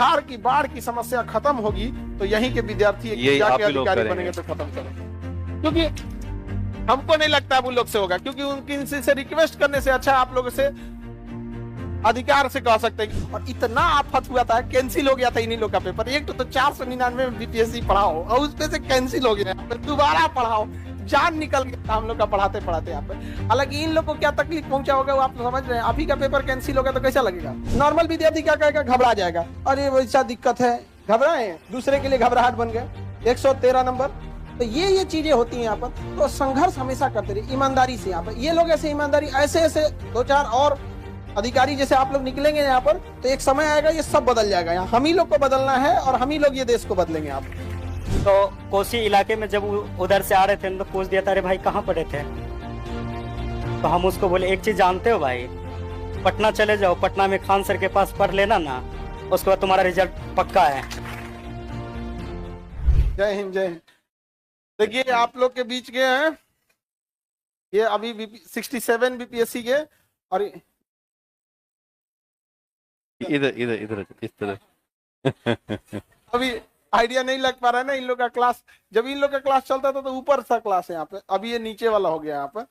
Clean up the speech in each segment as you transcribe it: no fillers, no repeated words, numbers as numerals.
बिहार की बाढ़ की समस्या खत्म होगी तो यहीं के विद्यार्थी जाके अधिकारी बनेंगे तो खत्म करेंगे, क्योंकि हमको नहीं लगता वो लोग से होगा, क्योंकि उनकी से रिक्वेस्ट करने से अच्छा आप लोग से अधिकार से कह सकते हैं। और इतना आफत हुआ था, कैंसिल हो गया था इन्हीं लोग का पेपर। एक तो 499 में बीपीएससी पढ़ाओ और उस पे से कैंसिल हो गया, दोबारा पढ़ाओ, जान निकल गया था हम लोग का पढ़ाते पढ़ाते यहाँ पे। हालांकि इन लोग को क्या तकलीफ पहुंचा होगा वो आप समझ रहे हैं। अभी का पेपर कैंसिल होगा तो कैसा लगेगा? नॉर्मल विद्यार्थी क्या कहेगा? घबरा जाएगा, अरे वैसा दिक्कत है, घबराए, दूसरे के लिए घबराहट बन गया। 113 नंबर, तो ये चीजें होती हैं यहाँ पर। तो संघर्ष हमेशा करते रहिए ईमानदारी से। यहाँ पर ये लोग ऐसे ईमानदारी, ऐसे 2-4 और अधिकारी जैसे आप लोग निकलेंगे यहाँ पर तो एक समय आएगा ये सब बदल जाएगा। यहाँ हम ही लोग को बदलना है और हम ही लोग ये देश को बदलेंगे। आप तो कोसी इलाके में जब उधर से आ रहे थे तो पूछ दिया था, अरे भाई कहाँ पढ़े थे? तो हम उसको बोले एक चीज जानते हो भाई, पटना चले जाओ, पटना में खान सर के पास पढ़ लेना ना, उसके बाद तुम्हारा रिजल्ट पक्का है। जय हिंद, जय हिंद। देखिए आप लोग के बीच के हैं ये अभी 67 बीपीएससी के, और इधर इस तरह अभी आइडिया नहीं लग पा रहा है ना इन लोग का क्लास। जब इन लोग का क्लास चलता था तो ऊपर सा क्लास है यहाँ पे, अभी ये नीचे वाला हो गया यहाँ पे।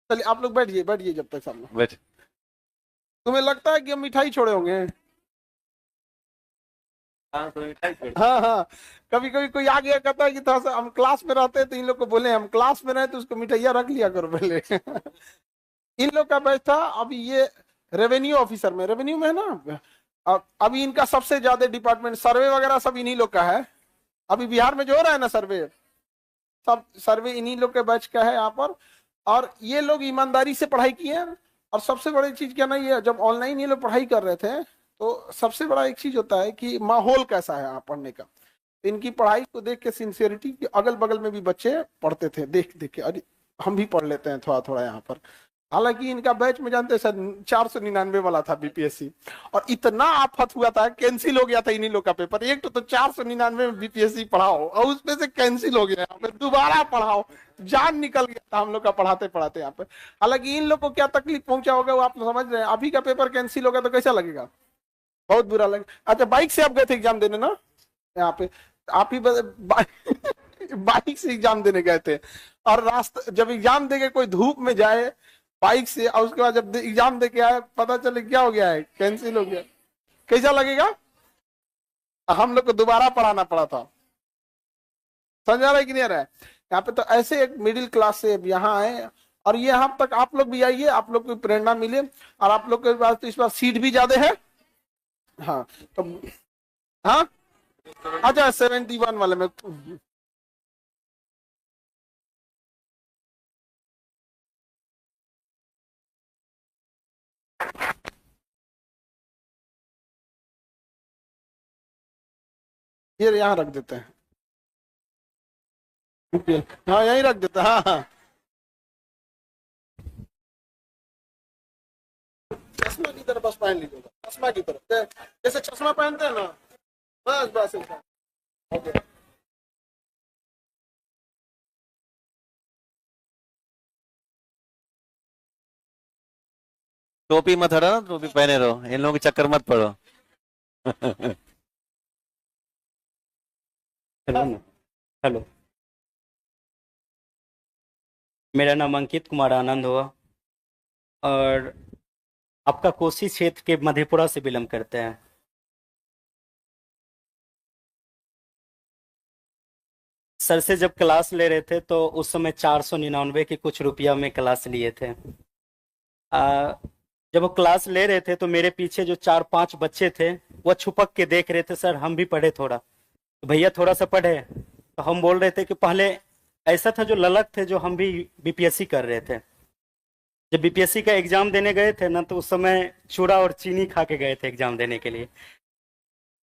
चलिए आप लोग बैठिए जब तक सब लोग बैठ। तुम्हें लगता है कि हम मिठाई छोड़े होंगे? हाँ, कभी कभी कोई आ गया कहता है कि थोड़ा सा हम क्लास में रहते हैं तो इन लोग को बोले हम क्लास में रहे तो उसको मिठाइया रख लिया करो पहले। इन लोग का बैच था अभी ये रेवेन्यू ऑफिसर में, रेवेन्यू में है ना। अभी इनका सबसे ज्यादा डिपार्टमेंट सर्वे वगैरह सब इन्हीं लोग का है। अभी बिहार में जो हो रहा है ना सर्वे, सब सर्वे इन्हीं लोग के बैच का है यहाँ पर। और ये लोग ईमानदारी से पढ़ाई किए हैं। और सबसे बड़ी चीज क्या ना, ये जब ऑनलाइन ये लोग पढ़ाई कर रहे थे तो सबसे बड़ा एक चीज होता है कि माहौल कैसा है यहाँ पढ़ने का। इनकी पढ़ाई को देख के सिंसियरिटी, अगल बगल में भी बच्चे पढ़ते थे देख देख के, अरे हम भी पढ़ लेते हैं थोड़ा थोड़ा यहाँ पर। हालांकि इनका बैच में जानते हैं सर 499 वाला था बीपीएससी, और इतना आफत हुआ था, कैंसिल हो गया था इन्हीं लोग का पेपर। एक तो 499 में बीपीएससी पढ़ाओ और उस पे से कैंसिल हो गया, यहाँ पे दोबारा पढ़ाओ, जान निकल गया था हम लोग का पढ़ाते पढ़ाते यहाँ पे। हालांकि इन लोग को क्या तकलीफ पहुंचा होगा वो आप समझ रहे हैं। अभी का पेपर कैंसिल होगा तो कैसा लगेगा? बहुत बुरा लगेगा। अच्छा बाइक से आप गए थे एग्जाम देने ना यहाँ पे? आप ही बाइक से एग्जाम देने गए थे, और रास्ता जब एग्जाम देके कोई धूप में जाए बाइक से, और उसके बाद जब एग्जाम दे के आए पता चले क्या हो गया है, कैंसिल हो गया, कैसा लगेगा? हम लोग को दोबारा पढ़ाना पड़ा था। समझ आ रहा है कि नहीं आ रहा है? यहाँ पे तो ऐसे एक मिडिल क्लास से यहाँ आए, और ये यहाँ तक आप लोग भी आइए, आप लोग को प्रेरणा मिले। और आप लोग के पास तो इस बार सीट भी ज्यादा है। हाँ तो हाँ अच्छा 71 वाले में ये यहाँ रख देते हैं। हाँ यहीं रख देते हैं। हाँ हाँ चश्मा की तरफ बस पहन लीजिएगा, चश्मा की तरफ, जैसे चश्मा पहनते हैं ना, बस बस ऐसा। ओके टोपी मत हटा ना, टोपी पहने रहो, इन लोगों के चक्कर मत पड़ो। हेलो, मेरा नाम अंकित कुमार आनंद हुआ, और आपका कोसी क्षेत्र के मधेपुरा से बिलोंग करते हैं। सर से जब क्लास ले रहे थे तो उस समय 499 के कुछ रुपया में क्लास लिए थे। जब वो क्लास ले रहे थे तो मेरे पीछे जो 4-5 बच्चे थे वो छुपक के देख रहे थे, सर हम भी पढ़े थोड़ा, तो भैया थोड़ा सा पढ़े। तो हम बोल रहे थे कि पहले ऐसा था जो ललक थे, जो हम भी बीपीएससी कर रहे थे। जब बीपीएससी का एग्जाम देने गए थे ना, तो उस समय चूड़ा और चीनी खा के गए थे एग्जाम देने के लिए।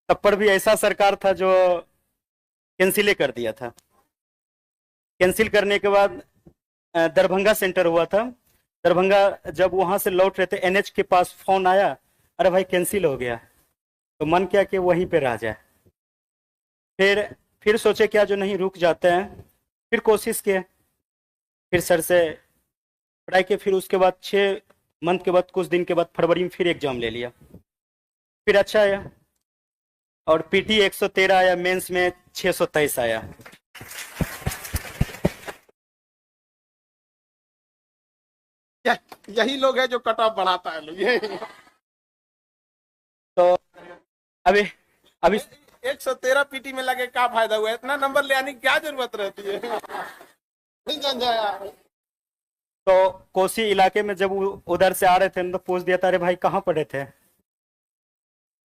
तब पर भी ऐसा सरकार था जो कैंसिल कर दिया था। कैंसिल करने के बाद दरभंगा सेंटर हुआ था। दरभंगा जब वहां से लौट रहे थे, एनएच के पास फोन आया, अरे भाई कैंसिल हो गया। तो मन किया कि वहीं पे रह जाए। फिर सोचे क्या जो नहीं रुक जाते हैं, फिर कोशिश किए, फिर सर से पढ़ाई के, फिर उसके बाद 6 मंथ के बाद कुछ दिन के बाद फरवरी में फिर एग्जाम ले लिया। फिर अच्छा आया, और पीटी 113 आया, मेंस में 623 आया। यही लोग है जो कट ऑफ बढ़ाता है लोग ये। तो अभी अभी 113 पीटी में लगे क्या फायदा हुआ, इतना नंबर ले आने की क्या जरूरत रहती है। नहीं समझा यार। तो कोसी इलाके में जब उधर से आ रहे थे तो पूछ दिया था, अरे भाई कहाँ पढ़े थे?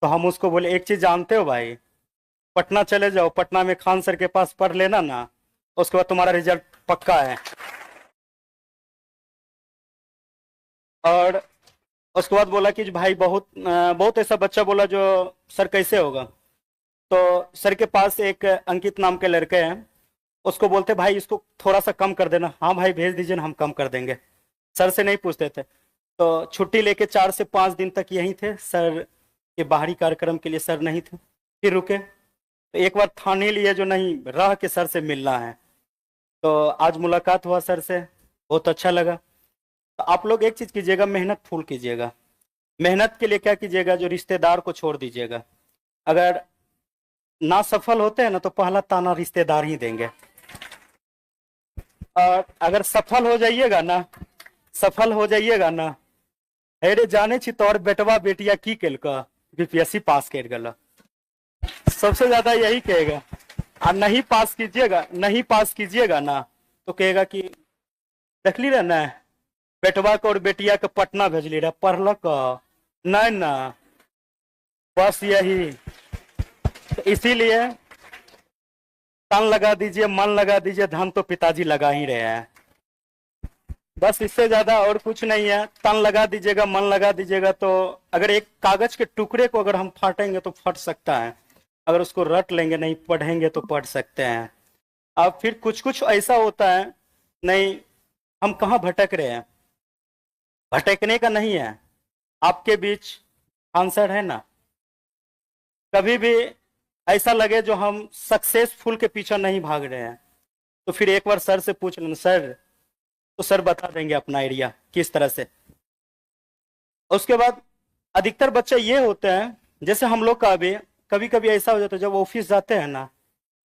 तो हम उसको बोले एक चीज जानते हो भाई, पटना चले जाओ, पटना में खान सर के पास पढ़ लेना ना, उसके बाद तुम्हारा रिजल्ट पक्का है। और उसके बाद बोला कि भाई बहुत ऐसा बच्चा बोला जो सर कैसे होगा। तो सर के पास एक अंकित नाम के लड़के हैं, उसको बोलते भाई इसको थोड़ा सा कम कर देना। हाँ भाई भेज दीजिए ना, हम कम कर देंगे। सर से नहीं पूछते थे। तो छुट्टी लेके 4 से 5 दिन तक यहीं थे, सर के बाहरी कार्यक्रम के लिए सर नहीं थे। फिर रुके तो एक बार ठाने लिए जो नहीं रह के सर से मिलना है। तो आज मुलाकात हुआ सर से, बहुत अच्छा लगा। तो आप लोग एक चीज कीजिएगा, मेहनत फुल कीजिएगा। मेहनत के लिए क्या कीजिएगा, जो रिश्तेदार को छोड़ दीजिएगा। अगर ना सफल होते हैं ना तो पहला ताना रिश्तेदार ही देंगे। और अगर सफल हो जाइएगा ना, अरे जाने छी तोर बेटवा बेटिया की केलका, बीपीएससी पास कर गला, सबसे ज्यादा यही कहेगा। और नहीं पास कीजिएगा ना तो कहेगा कि देखली रहे ना बेटवा को और बेटिया के पटना भेजली रहे, पढ़लक नहीं ना, बस यही। तो इसीलिए तन लगा दीजिए, मन लगा दीजिए, धन तो पिताजी लगा ही रहे हैं। बस इससे ज्यादा और कुछ नहीं है। तन लगा दीजिएगा, मन लगा दीजिएगा। तो अगर एक कागज के टुकड़े को अगर हम फाटेंगे तो फट सकता है, अगर उसको रट लेंगे, नहीं पढ़ेंगे तो पढ़ सकते हैं। अब फिर कुछ कुछ ऐसा होता है, नहीं हम कहाँ भटक रहे हैं, भटकने का नहीं है। आपके बीच आंसर है ना। कभी भी ऐसा लगे जो हम सक्सेसफुल के पीछे नहीं भाग रहे हैं, तो फिर एक बार सर से पूछ लेना, सर, तो सर बता देंगे अपना एरिया किस तरह से। उसके बाद अधिकतर बच्चे ये होते हैं, जैसे हम लोग का भी कभी कभी ऐसा हो जाता है, जब ऑफिस जाते हैं ना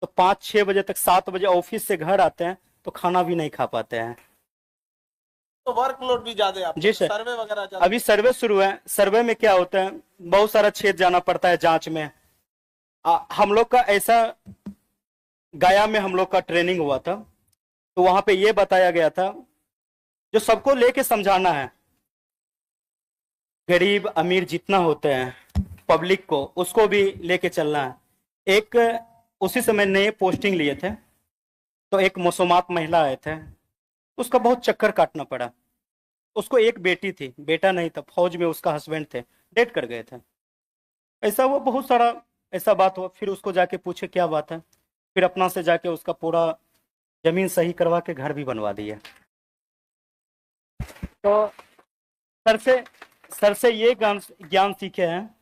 तो 5-6 बजे तक, 7 बजे ऑफिस से घर आते हैं तो खाना भी नहीं खा पाते हैं। तो वर्कलोड भी ज्यादा है, जी सर। सर्वे वगैरह ज्यादा। अभी सर्वे शुरू है। सर्वे में क्या होता है, बहुत सारा क्षेत्र जाना पड़ता है जांच में। हम लोग का ऐसा, गया में हम लोग का ट्रेनिंग हुआ था, तो वहां पे ये बताया गया था, जो सबको लेके समझाना है, गरीब अमीर जितना होते हैं, पब्लिक को उसको भी लेके चलना है। एक उसी समय नए पोस्टिंग लिए थे, तो एक मौसमात महिला आए थे, उसका बहुत चक्कर काटना पड़ा। उसको एक बेटी थी, बेटा नहीं था, फौज में उसका हस्बैंड थे, डेथ कर गए थे। ऐसा वो बहुत सारा ऐसा बात हुआ। फिर उसको जाके पूछे क्या बात है, फिर अपना से जाके उसका पूरा जमीन सही करवा के घर भी बनवा दिया। तो सर से ये ज्ञान सीखे हैं,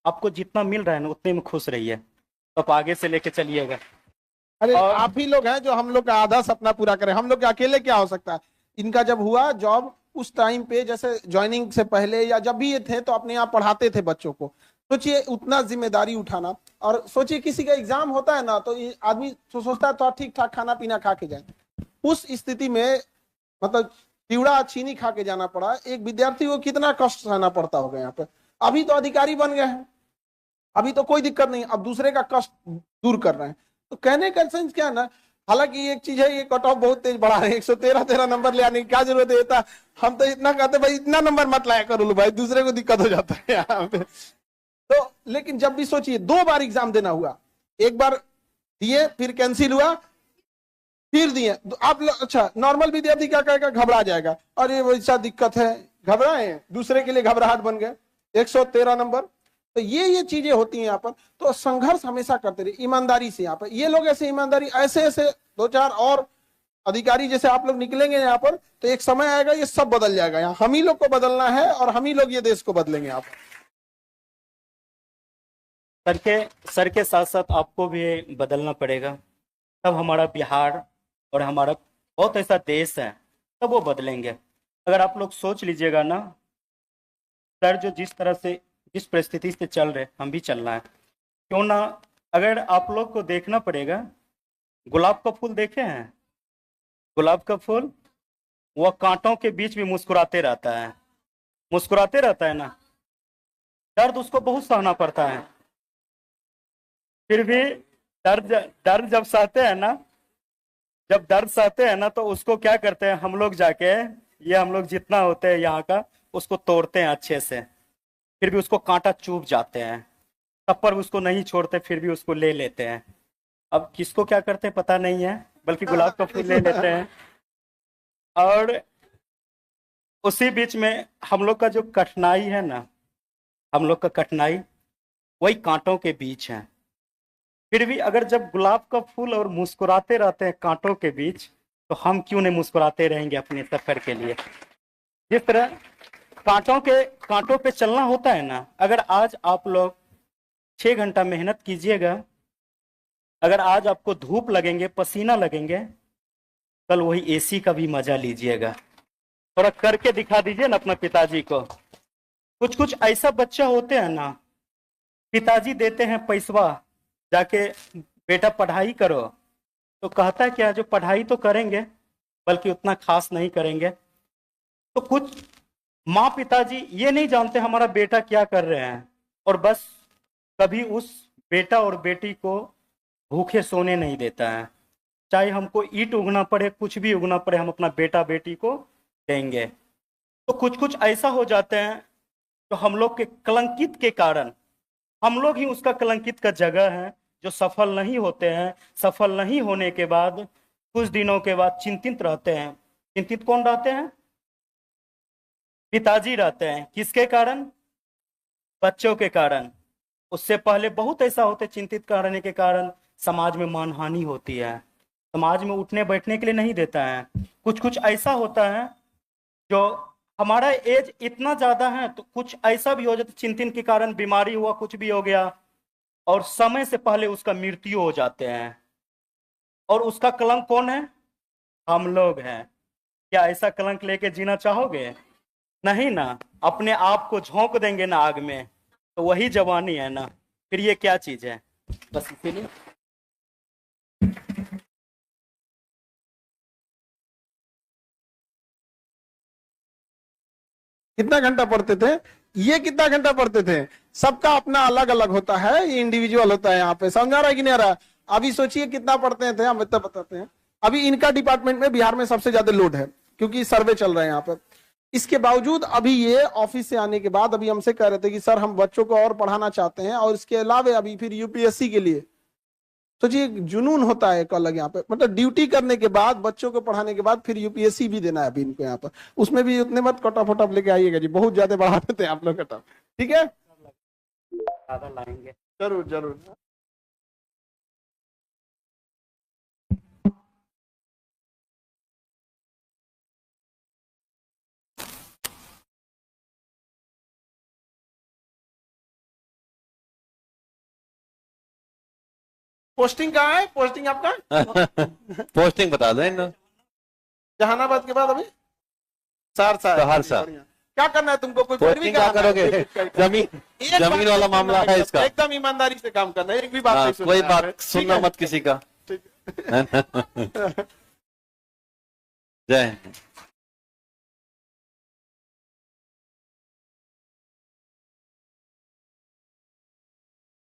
आपको जितना मिल रहा है ना उतने में खुश रहिए, तो आप आगे से लेके चलिएगा। अरे आप ही लोग हैं जो हम लोग का आधा सपना पूरा करें। हम लोग के अकेले क्या हो सकता है। इनका जब हुआ जॉब, उस टाइम पे जैसे ज्वाइनिंग से पहले या जब भी ये थे तो अपने यहाँ पढ़ाते थे बच्चों को। सोचिए उतना जिम्मेदारी उठाना, और सोचिए किसी का एग्जाम होता है ना तो आदमी सोचता है तो ठीक ठाक खाना पीना खा के जाए। उस स्थिति में मतलब चिवड़ा चीनी खा के जाना पड़ा। एक विद्यार्थी को कितना कष्ट सहना पड़ता होगा यहाँ पे। अभी तो अधिकारी बन गए हैं, अभी तो कोई दिक्कत नहीं, अब दूसरे का कष्ट दूर कर रहे हैं। तो कहने का सेंस क्या है ना, हालांकि एक चीज है, ये कट ऑफ बहुत तेज बढ़ा रहे हैं। 113 नंबर ले आने की क्या जरूरत है। हम तो इतना कहते भाई इतना नंबर मत लाया करो लो भाई, दूसरे को दिक्कत हो जाता है यहाँ पे। तो लेकिन जब भी सोचिए 2 बार एग्जाम देना हुआ, एक बार दिए फिर कैंसिल हुआ, फिर दिए। आप अच्छा नॉर्मल विद्यार्थी क्या कहेगा, घबरा जाएगा, अरे वैसा दिक्कत है, घबराए, दूसरे के लिए घबराहट बन गए। 113 नंबर, तो ये चीजें होती हैं यहाँ पर। तो संघर्ष हमेशा करते रहिए ईमानदारी से। यहाँ पर ये लोग ऐसे ईमानदारी, ऐसे 2-4 और अधिकारी जैसे आप लोग निकलेंगे यहाँ पर, तो एक समय आएगा ये सब बदल जाएगा। यहाँ हम ही लोग को बदलना है और हम ही लोग ये देश को बदलेंगे। आप सर के साथ साथ आपको भी बदलना पड़ेगा, तब हमारा बिहार और हमारा बहुत ऐसा देश है, तब वो बदलेंगे। अगर आप लोग सोच लीजिएगा ना, सर जो जिस तरह से जिस परिस्थिति से चल रहे हम भी चलना है, क्यों ना। अगर आप लोग को देखना पड़ेगा, गुलाब का फूल देखे हैं? गुलाब का फूल वह कांटों के बीच भी मुस्कुराते रहता है, मुस्कुराते रहता है ना। दर्द उसको बहुत सहना पड़ता है, फिर भी दर्द जब सहते हैं ना, जब दर्द सहते हैं ना, तो उसको क्या करते हैं हम लोग जाके, ये हम लोग जितना होते हैं यहाँ का, उसको तोड़ते हैं अच्छे से, फिर भी उसको कांटा चुभ जाते हैं, तब पर उसको नहीं छोड़ते, फिर भी उसको ले लेते हैं। अब किसको क्या करते हैं पता नहीं है, बल्कि गुलाब का फूल ले लेते हैं। और उसी बीच में हम लोग का जो कठिनाई है ना, हम लोग का कठिनाई वही कांटों के बीच है। फिर भी अगर जब गुलाब का फूल और मुस्कुराते रहते हैं कांटों के बीच, तो हम क्यों नहीं मुस्कुराते रहेंगे अपने सफर के लिए। जिस तरह कांटों पे चलना होता है ना, अगर आज आप लोग 6 घंटा मेहनत कीजिएगा, अगर आज आपको धूप लगेंगे, पसीना लगेंगे, कल वही एसी का भी मजा लीजिएगा। थोड़ा करके दिखा दीजिए ना अपना पिताजी को। कुछ कुछ ऐसा बच्चा होते हैं ना, पिताजी देते हैं पैसवा, जाके बेटा पढ़ाई करो, तो कहता है क्या, जो पढ़ाई तो करेंगे बल्कि उतना खास नहीं करेंगे। तो कुछ माँ पिताजी ये नहीं जानते हमारा बेटा क्या कर रहे हैं, और बस कभी उस बेटा और बेटी को भूखे सोने नहीं देता है। चाहे हमको ईंट उगना पड़े, कुछ भी उगना पड़े, हम अपना बेटा बेटी को देंगे। तो कुछ कुछ ऐसा हो जाते हैं तो हम लोग के कलंकित के कारण, हम लोग ही उसका कलंकित का जगह है, जो सफल नहीं होते हैं। सफल नहीं होने के बाद कुछ दिनों के बाद चिंतित रहते हैं। चिंतित कौन रहते हैं? पिताजी रहते हैं। किसके कारण? बच्चों के कारण। उससे पहले बहुत ऐसा होते, चिंतित करने के कारण समाज में मानहानि होती है, समाज में उठने बैठने के लिए नहीं देता है। कुछ कुछ ऐसा होता है जो हमारा एज इतना ज्यादा है, तो कुछ ऐसा भी हो जाता, चिंतन के कारण बीमारी हुआ, कुछ भी हो गया, और समय से पहले उसका मृत्यु हो जाते हैं। और उसका कलंक कौन है? हम लोग हैं। क्या ऐसा कलंक लेके जीना चाहोगे? नहीं ना। अपने आप को झोंक देंगे ना आग में, तो वही जवानी है ना। फिर ये क्या चीज है? बस इसीलिए कितना घंटा पढ़ते थे, ये कितना घंटा पढ़ते थे, सबका अपना अलग अलग होता है, ये इंडिविजुअल होता है। यहाँ पे समझा रहा है कि नहीं आ रहा? अभी सोचिए कितना पढ़ते थे, हम इतना बताते हैं। अभी इनका डिपार्टमेंट में बिहार में सबसे ज्यादा लोड है, क्योंकि सर्वे चल रहा है यहाँ पर। इसके बावजूद अभी ये ऑफिस से आने के बाद अभी हमसे कह रहे थे कि सर हम बच्चों को और पढ़ाना चाहते हैं, और इसके अलावा अभी फिर यूपीएससी के लिए। सोचिए जुनून होता है एक अलग यहाँ पे, मतलब ड्यूटी करने के बाद, बच्चों को पढ़ाने के बाद फिर यूपीएससी भी देना है अभी इनको यहाँ पर। उसमें भी उतने मत कटअप वटअप लेके आइएगा जी, बहुत ज्यादा बढ़ा देते हैं आप लोग कटअप। ठीक है, ज्यादा लाएंगे। जरूर जरूर। पोस्टिंग कहाँ है? पोस्टिंग आपका पोस्टिंग बता दो इन लोग। जहानाबाद के बाद अभी सहरसा। सहरसा। क्या करना है तुमको? कोई पैरवी पोस्टिंग क्या कराना है? करोगे? जमीन वाला मामला है इसका। एकदम ईमानदारी से काम करना है, एक भी बात हाँ, नहीं सुनना कोई है। बात ठीक सुनना है? मत किसी का। ठीक है। जय हिंद।